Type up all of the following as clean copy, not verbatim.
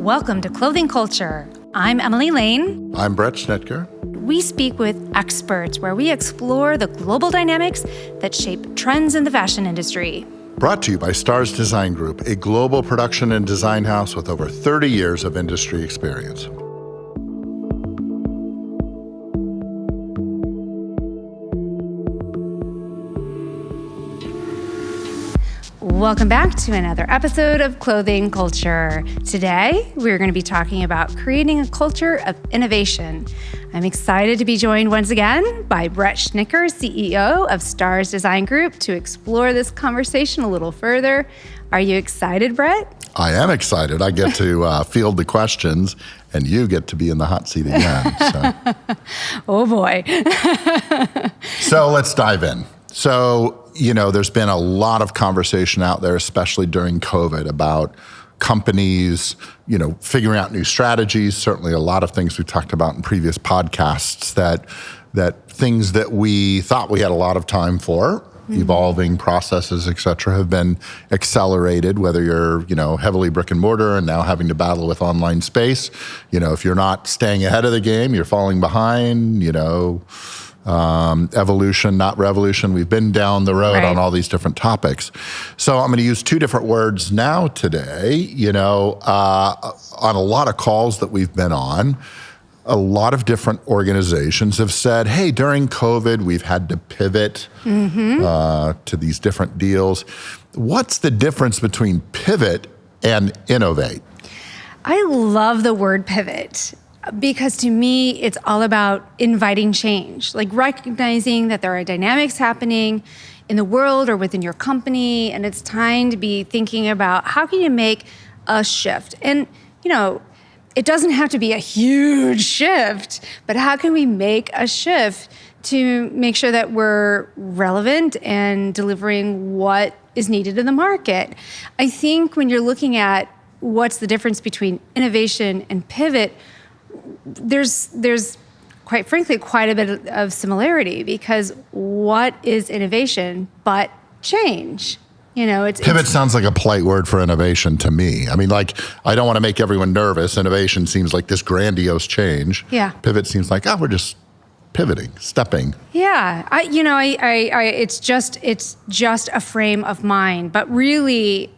Welcome to Clothing Culture. I'm Emily Lane. I'm Brett Schnitker. We speak with experts where we explore the global dynamics that shape trends in the fashion industry. Brought to you by Stars Design Group, a global production and design house with over 30 years of industry experience. Welcome back to another episode of Clothing Culture. Today, we're going to be talking about creating a culture of innovation. I'm excited to be joined once again by Brett Schnitker, CEO of Stars Design Group, to explore this conversation a little further. Are you excited, Brett? I am excited. I get to field the questions, and you get to be in the hot seat again. So. Oh, boy. So let's dive in. So, there's been a lot of conversation out there, especially during COVID, about companies, figuring out new strategies. Certainly a lot of things we talked about in previous podcasts that things that we thought we had a lot of time for, evolving processes, et cetera, have been accelerated, whether you're, heavily brick and mortar and now having to battle with online space. If you're not staying ahead of the game, you're falling behind, evolution, not revolution. We've been down the road on all these different topics. So I'm going to use two different words now today. On a lot of calls that we've been on, a lot of different organizations have said, hey, during COVID, we've had to pivot to these different deals. What's the difference between pivot and innovate? I love the word pivot. Because to me, it's all about inviting change, like recognizing that there are dynamics happening in the world or within your company, and it's time to be thinking about how can you make a shift. And, it doesn't have to be a huge shift, but how can we make a shift to make sure that we're relevant and delivering what is needed in the market? I think when you're looking at what's the difference between innovation and pivot, there's quite frankly quite a bit of similarity, because what is innovation but change? Pivot sounds like a polite word for innovation to me. I mean, I don't want to make everyone nervous. Innovation seems like this grandiose change. Yeah. Pivot seems like, we're just pivoting, stepping. Yeah. It's just a frame of mind, but really,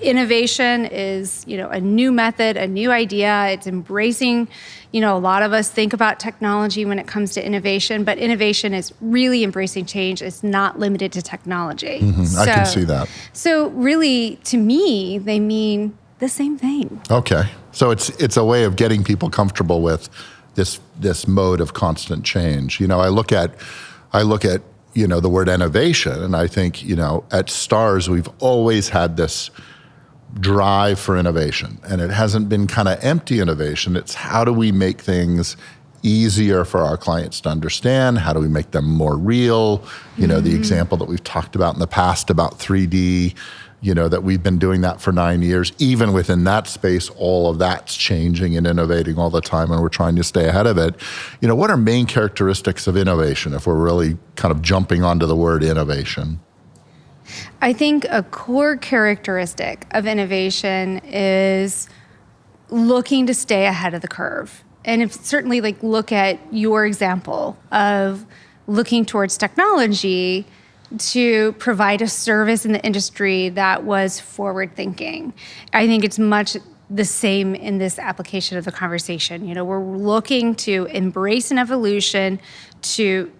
innovation is, a new method, a new idea. It's embracing, a lot of us think about technology when it comes to innovation, but innovation is really embracing change. It's not limited to technology. I can see that. So really, to me, they mean the same thing. Okay. So it's a way of getting people comfortable with this mode of constant change. I look at the word innovation, and I think, at Stars, we've always had this drive for innovation, and it hasn't been kind of empty innovation. It's how do we make things easier for our clients to understand? How do we make them more real? The example that we've talked about in the past about 3D, that we've been doing that for 9 years. Even within that space, all of that's changing and innovating all the time, and we're trying to stay ahead of it. What are main characteristics of innovation, if we're really kind of jumping onto the word innovation? I think a core characteristic of innovation is looking to stay ahead of the curve. And certainly look at your example of looking towards technology to provide a service in the industry that was forward-thinking. I think it's much the same in this application of the conversation. We're looking to embrace an evolution to,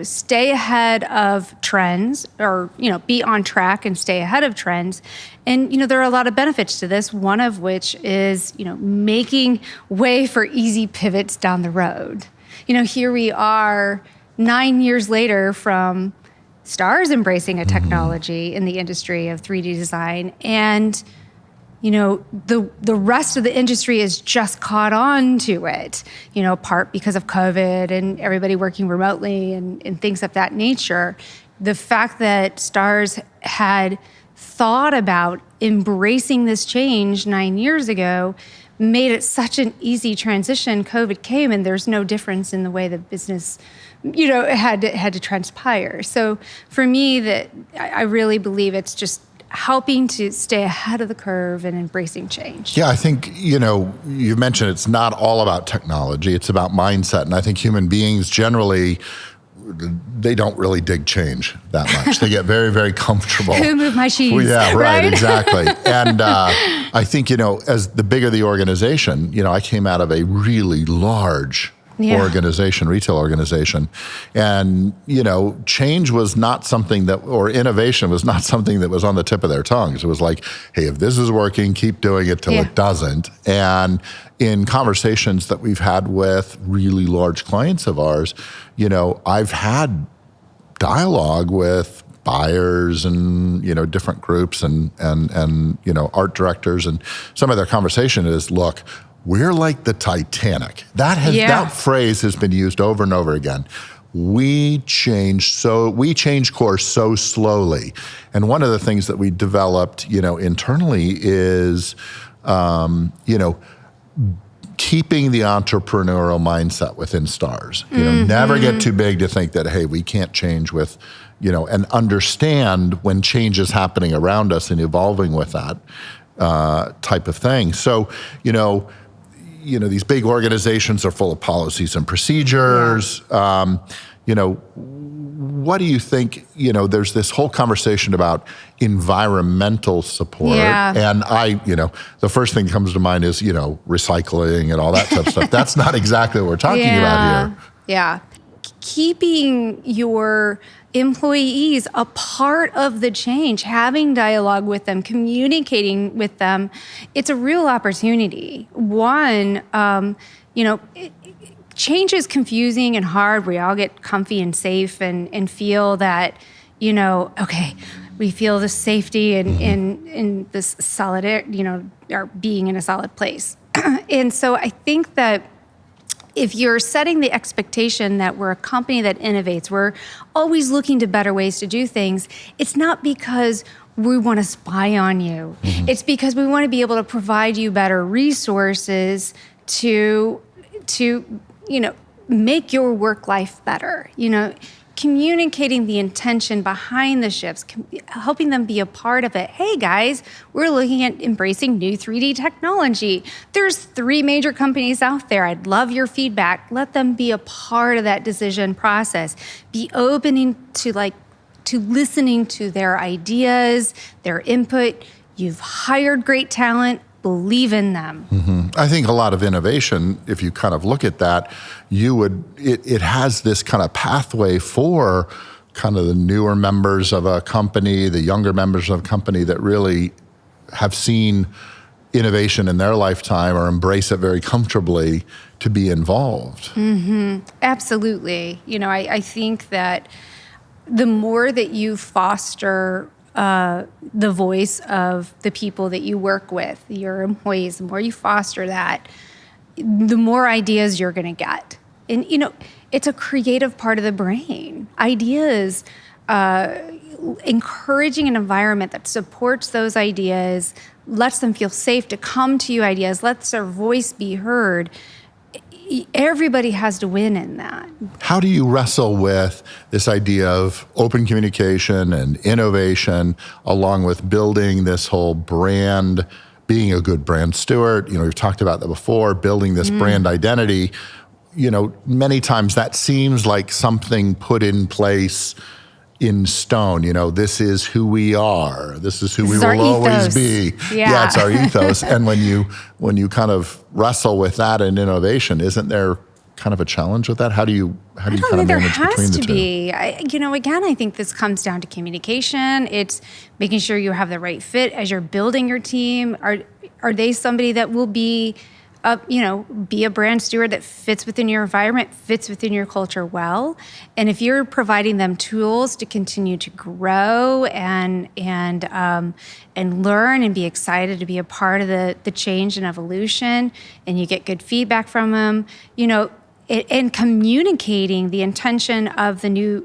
stay ahead of trends, or, be on track and stay ahead of trends. And, there are a lot of benefits to this, one of which is, making way for easy pivots down the road. Here we are 9 years later from Stars embracing a technology in the industry of 3D design, and the rest of the industry is just caught on to it, part because of COVID and everybody working remotely and things of that nature. The fact that Stars had thought about embracing this change 9 years ago made it such an easy transition. COVID came, and there's no difference in the way the business had to transpire. So for me, that I really believe it's just helping to stay ahead of the curve and embracing change. Yeah, I think, you mentioned it's not all about technology, it's about mindset. And I think human beings generally, they don't really dig change that much. They get very, very comfortable. Who moved my cheese? Well, yeah, right, right? Exactly. And I think, as the bigger the organization, I came out of a really large organization, retail organization. And, change was not something or innovation was not something that was on the tip of their tongues. It was like, hey, if this is working, keep doing it till it doesn't. And in conversations that we've had with really large clients of ours, I've had dialogue with buyers and, different groups and art directors. And some of their conversation is, look, we're like the Titanic. That phrase has been used over and over again. We change course so slowly. And one of the things that we developed, internally is, keeping the entrepreneurial mindset within Stars. Never get too big to think that, hey, we can't change with, and understand when change is happening around us and evolving with that type of thing. So, these big organizations are full of policies and procedures. What do you think, there's this whole conversation about environmental support. Yeah. And the first thing that comes to mind is, recycling and all that type of stuff. That's not exactly what we're talking about here. Yeah. Keeping your employees a part of the change, having dialogue with them, communicating with them, it's a real opportunity. One, change is confusing and hard. We all get comfy and safe and feel that, okay, we feel the safety in this solid, our being in a solid place. And so I think that if you're setting the expectation that we're a company that innovates, we're always looking to better ways to do things, it's not because we want to spy on you. Mm-hmm. It's because we want to be able to provide you better resources to make your work life better. Communicating the intention behind the shifts, helping them be a part of it. Hey guys, we're looking at embracing new 3D technology. There's 3 major companies out there. I'd love your feedback. Let them be a part of that decision process. Be open to listening to their ideas, their input. You've hired great talent. Believe in them. Mm-hmm. I think a lot of innovation, if you kind of look at that, it has this kind of pathway for kind of the newer members of a company, the younger members of a company that really have seen innovation in their lifetime or embrace it very comfortably to be involved. Mm-hmm. Absolutely. I think that the more that you foster the voice of the people that you work with, your employees, the more you foster that, the more ideas you're going to get. And, it's a creative part of the brain. Ideas, encouraging an environment that supports those ideas, lets them feel safe to come to you ideas, lets their voice be heard. Everybody has to win in that. How do you wrestle with this idea of open communication and innovation, along with building this whole brand, being a good brand steward? We've talked about that before, building this brand identity. Many times that seems like something put in place in stone. This is who we are. This is who we will always be. Yeah, it's our ethos. And when you kind of wrestle with that in innovation, isn't there kind of a challenge with that? How do you kind of manage between the two? There has to be. Again, I think this comes down to communication. It's making sure you have the right fit as you're building your team. Are they somebody that will be a brand steward that fits within your environment, fits within your culture well? And if you're providing them tools to continue to grow and learn and be excited to be a part of the change and evolution, and you get good feedback from them, and communicating the intention of the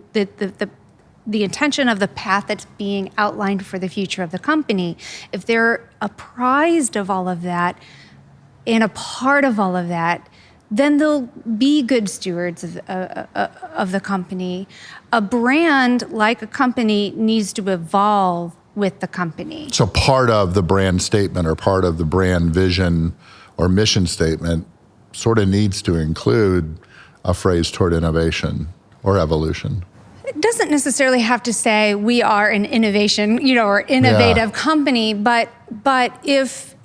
intention of the path that's being outlined for the future of the company, if they're apprised of all of that, and a part of all of that, then they'll be good stewards of the company. A brand, like a company, needs to evolve with the company. So part of the brand statement or part of the brand vision or mission statement sort of needs to include a phrase toward innovation or evolution. It doesn't necessarily have to say we are an innovation, or innovative company, but if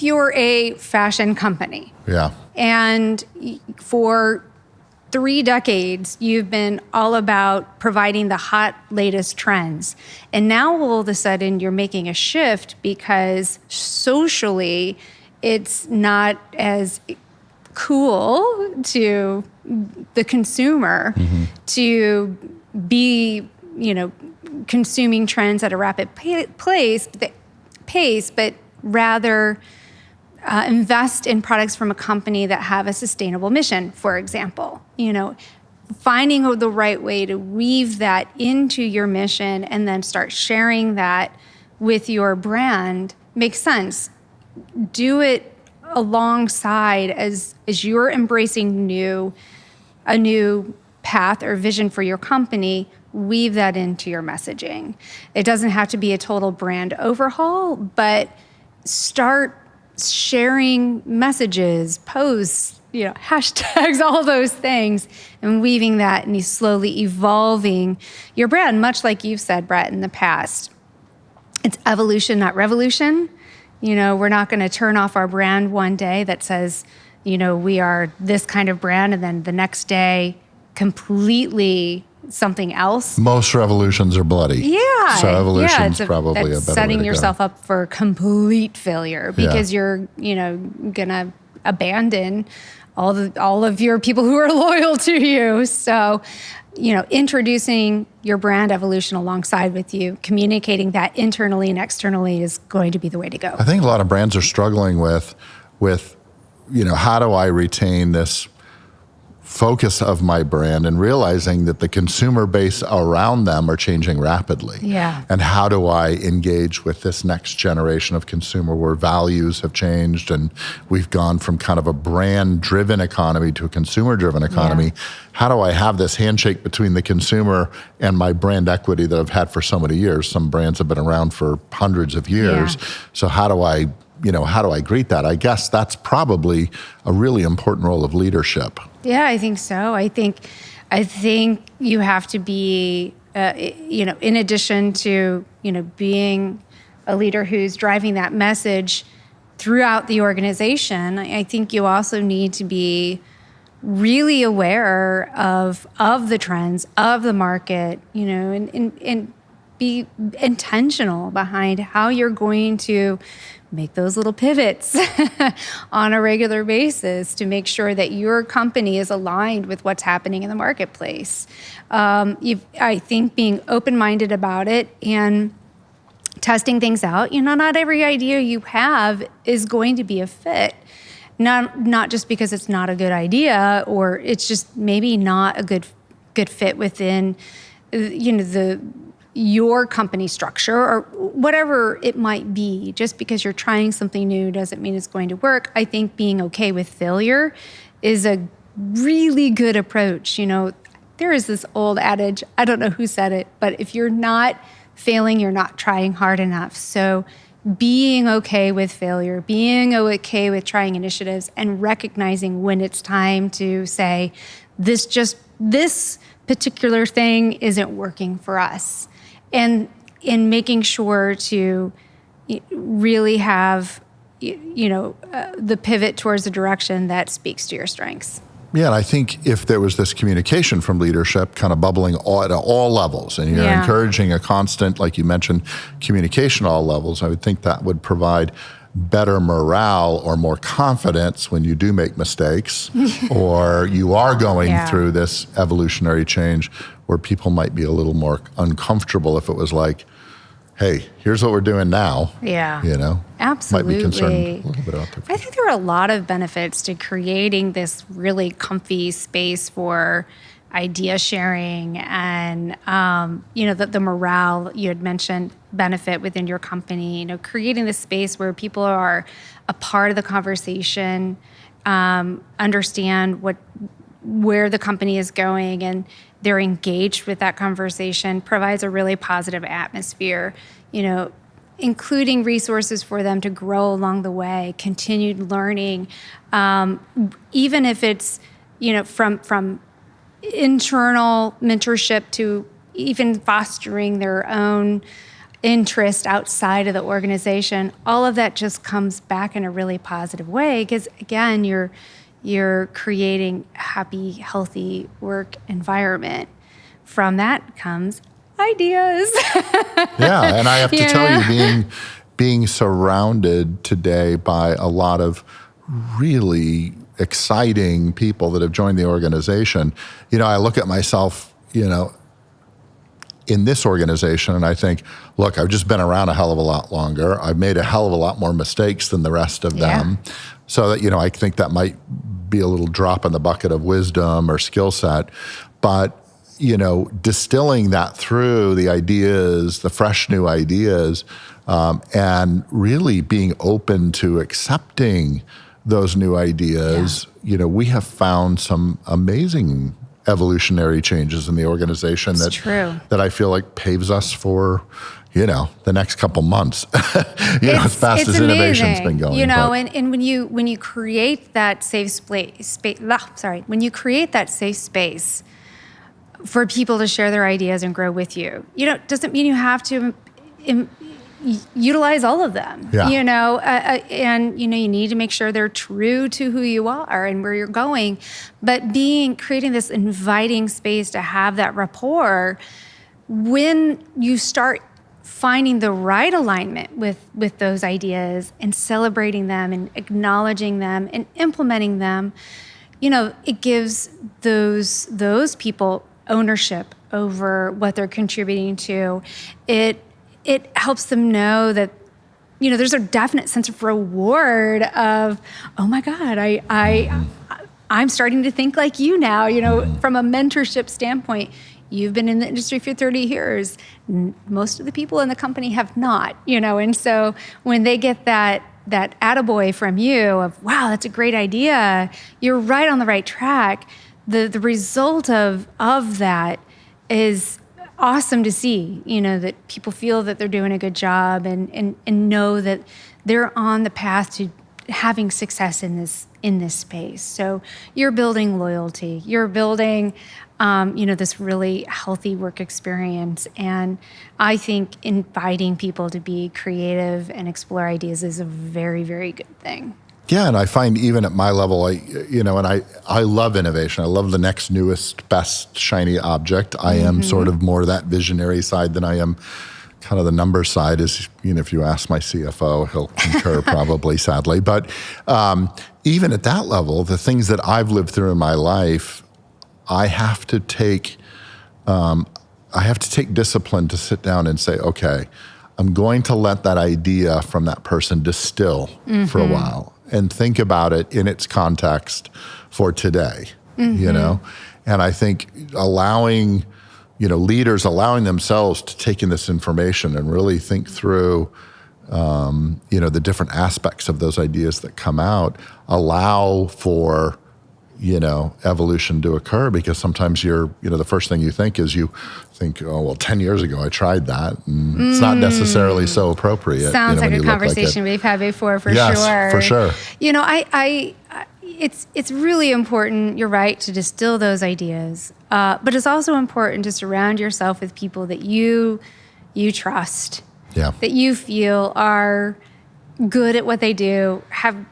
you're a fashion company, and for 3 decades you've been all about providing the hot latest trends, and now all of a sudden you're making a shift because socially it's not as cool to the consumer to be, consuming trends at a rapid pace, but rather invest in products from a company that have a sustainable mission, for example. Finding the right way to weave that into your mission and then start sharing that with your brand makes sense. Do it alongside as you're embracing a new path or vision for your company. Weave that into your messaging. It doesn't have to be a total brand overhaul, but start sharing messages, posts, hashtags, all those things, and weaving that and slowly evolving your brand, much like you've said, Brett, in the past. It's evolution, not revolution. We're not going to turn off our brand one day that says, we are this kind of brand, and then the next day completely something else. Most revolutions are bloody. Yeah. So evolution's probably a better way to setting yourself up for complete failure because you're, gonna abandon all of your people who are loyal to you. So, introducing your brand evolution alongside with you, communicating that internally and externally is going to be the way to go. I think a lot of brands are struggling with, how do I retain this focus of my brand and realizing that the consumer base around them are changing rapidly. Yeah. And how do I engage with this next generation of consumer where values have changed and we've gone from kind of a brand-driven economy to a consumer-driven economy? Yeah. How do I have this handshake between the consumer and my brand equity that I've had for so many years? Some brands have been around for hundreds of years. Yeah. So how do I greet that? I guess that's probably a really important role of leadership. Yeah, I think so. I think you have to be, in addition to, being a leader who's driving that message throughout the organization, I think you also need to be really aware of the trends, of the market, and be intentional behind how you're going to make those little pivots on a regular basis to make sure that your company is aligned with what's happening in the marketplace. I think being open-minded about it and testing things out. Not every idea you have is going to be a fit. Not just because it's not a good idea or it's just maybe not a good fit within, your company structure or whatever it might be. Just because you're trying something new doesn't mean it's going to work. I think being okay with failure is a really good approach. There is this old adage, I don't know who said it, but if you're not failing, you're not trying hard enough. So being okay with failure, being okay with trying initiatives and recognizing when it's time to say, this particular thing isn't working for us. And in making sure to really have, the pivot towards a direction that speaks to your strengths. Yeah, and I think if there was this communication from leadership kind of bubbling at all levels, and you're encouraging a constant, like you mentioned, communication at all levels, I would think that would provide better morale or more confidence when you do make mistakes or you are going through this evolutionary change where people might be a little more uncomfortable if it was like, hey, here's what we're doing now. Yeah. Might Absolutely. be concerned a little bit about that. I think there are a lot of benefits to creating this really comfy space for idea sharing and, the morale you had mentioned benefit within your company, creating this space where people are a part of the conversation, understand where the company is going and they're engaged with that conversation provides a really positive atmosphere. including resources for them to grow along the way, continued learning, even if it's, from internal mentorship to even fostering their own interest outside of the organization. All of that just comes back in a really positive way because, again, you're creating a happy, healthy work environment. From that comes ideas. Yeah, and I have to tell you, being surrounded today by a lot of really exciting people that have joined the organization, I look at myself, in this organization and I think, look, I've just been around a hell of a lot longer. I've made a hell of a lot more mistakes than the rest of them. So that, I think that might be a little drop in the bucket of wisdom or skill set. But, distilling that through the ideas, the fresh new ideas, and really being open to accepting those new ideas, we have found some amazing evolutionary changes in the organization that I feel like paves us for, the next couple months, as fast as innovation's been going. And when you create that safe when you create that safe space for people to share their ideas and grow with you, doesn't mean you have to utilize all of them, and you need to make sure they're true to who you are and where you're going, but creating this inviting space to have that rapport. When you start finding the right alignment with those ideas and celebrating them and acknowledging them and implementing them, it gives those people ownership over what they're contributing to. It helps them know that, there's a definite sense of reward of, oh my God, I'm starting to think like you now, from a mentorship standpoint. You've been in the industry for 30 years. Most of the people in the company have not, and so when they get that attaboy from you of, wow, that's a great idea, you're right on the right track, the result of that is awesome to see, that people feel that they're doing a good job and know that they're on the path to having success in this space. So you're building loyalty, you're building, this really healthy work experience. And I think inviting people to be creative and explore ideas is a very, very good thing. Yeah, and I find even at my level, I love innovation. I love the next newest, best, shiny object. I am sort of more that visionary side than I am kind of the number side. Is, if you ask my CFO, he'll concur probably, sadly. But even at that level, the things that I've lived through in my life, I have to take discipline to sit down and say, okay, I'm going to let that idea from that person distill for a while and think about it in its context for today, And I think allowing, leaders allowing themselves to take in this information and really think through, the different aspects of those ideas that come out, allow for, evolution to occur, because sometimes the first thing you think is 10 years ago I tried that, and it's not necessarily so appropriate. Sounds like a conversation we've had before, for sure. Yes, for sure. It's really important, you're right, to distill those ideas, but it's also important to surround yourself with people that you trust, that you feel are good at what they do, have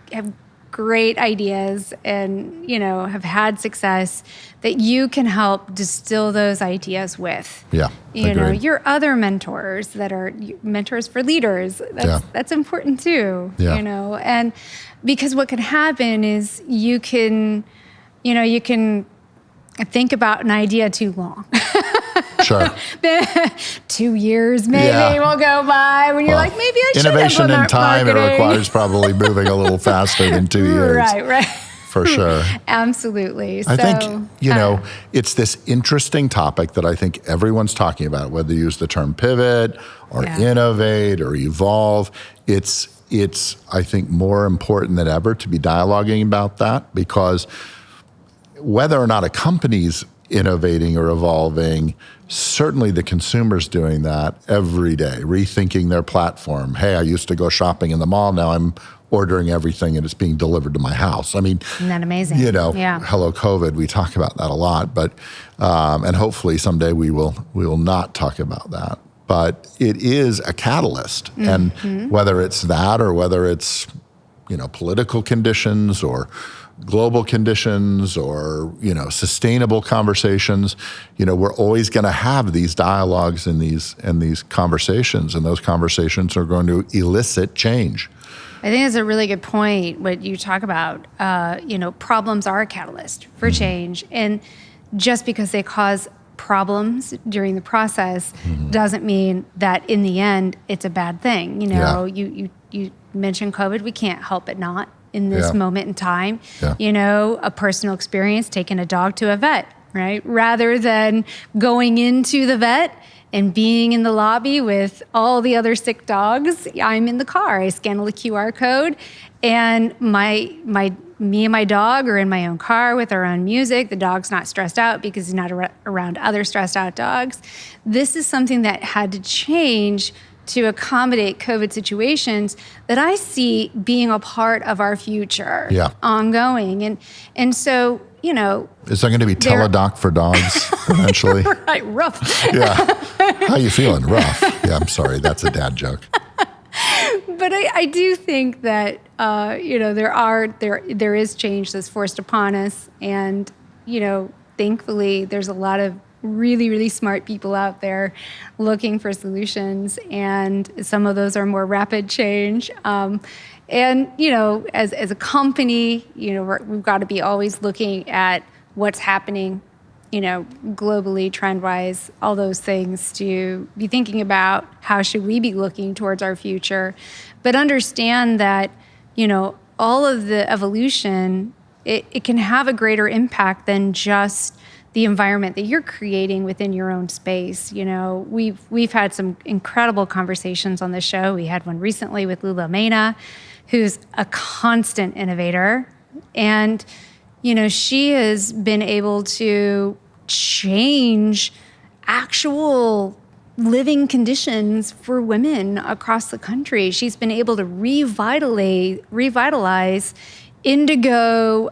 great ideas, and have had success, that you can help distill those ideas with. Your other mentors that are mentors for leaders. That's important too. And because what can happen is you can think about an idea too long. Sure. 2 years maybe will go by when you're like, maybe I should innovation in time, marketing. It requires probably moving a little faster than 2 years. Right. For sure. Absolutely. I think, it's this interesting topic that I think everyone's talking about, whether you use the term pivot or innovate or evolve. It's, I think, more important than ever to be dialoguing about that, because whether or not a company's innovating or evolving. Certainly the consumer's doing that every day, rethinking their platform. Hey, I used to go shopping in the mall. Now I'm ordering everything and it's being delivered to my house. I mean, Isn't that amazing? Yeah. Hello COVID, we talk about that a lot, but and hopefully someday we will not talk about that. But it is a catalyst. And whether it's that or whether it's, political conditions or global conditions or, sustainable conversations, we're always going to have these dialogues and these conversations, and those conversations are going to elicit change. I think it's a really good point what you talk about. Problems are a catalyst for change. And just because they cause problems during the process doesn't mean that in the end it's a bad thing. You mentioned COVID. We can't help but not in this moment in time. A personal experience, taking a dog to a vet, right? Rather than going into the vet and being in the lobby with all the other sick dogs, I'm in the car. I scan the QR code, and me and my dog are in my own car with our own music. The dog's not stressed out because he's not around other stressed out dogs. This is something that had to change to accommodate COVID situations that I see being a part of our future ongoing. And so, is there going to be teledoc for dogs eventually? Right, rough. Yeah. How you feeling? Rough. Yeah, I'm sorry. That's a dad joke. But I do think that, there is change that's forced upon us. And, thankfully, there's a lot of really, really smart people out there looking for solutions. And some of those are more rapid change. And, as a company, we've got to be always looking at what's happening, globally, trend-wise, all those things, to be thinking about how should we be looking towards our future. But understand that, all of the evolution, it can have a greater impact than just the environment that you're creating within your own space. We've had some incredible conversations on the show. We had one recently with Lula Mena, who's a constant innovator. And, she has been able to change actual living conditions for women across the country. She's been able to revitalize indigo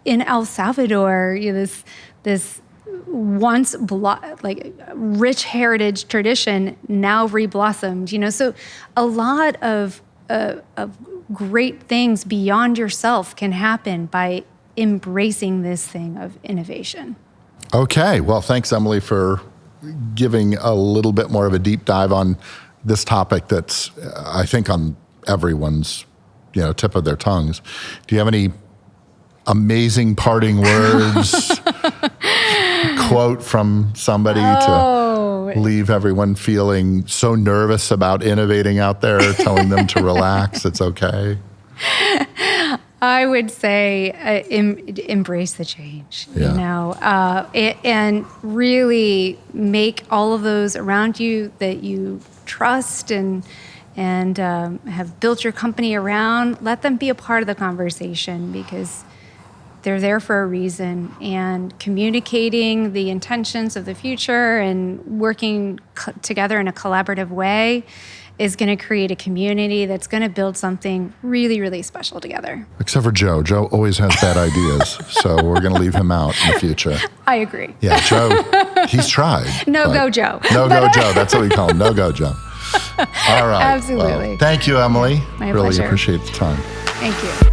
in El Salvador, this once rich heritage tradition now reblossomed. So a lot of great things beyond yourself can happen by embracing this thing of innovation. Okay, well, thanks, Emily, for giving a little bit more of a deep dive on this topic that's, I think, on everyone's tip of their tongues. Do you have any amazing parting words, quote from somebody to leave everyone feeling so nervous about innovating out there, telling them to relax, it's okay? I would say embrace the change, and really make all of those around you that you trust and have built your company around, let them be a part of the conversation, because they're there for a reason. And communicating the intentions of the future and working together in a collaborative way is going to create a community that's going to build something really, really special together. Except for Joe. Joe always has bad ideas, so we're going to leave him out in the future. I agree. Yeah, Joe, he's tried. No-go Joe. No-go Joe. That's what we call him. No-go Joe. All right. Absolutely. Well, thank you, Emily. My really pleasure. Appreciate the time. Thank you.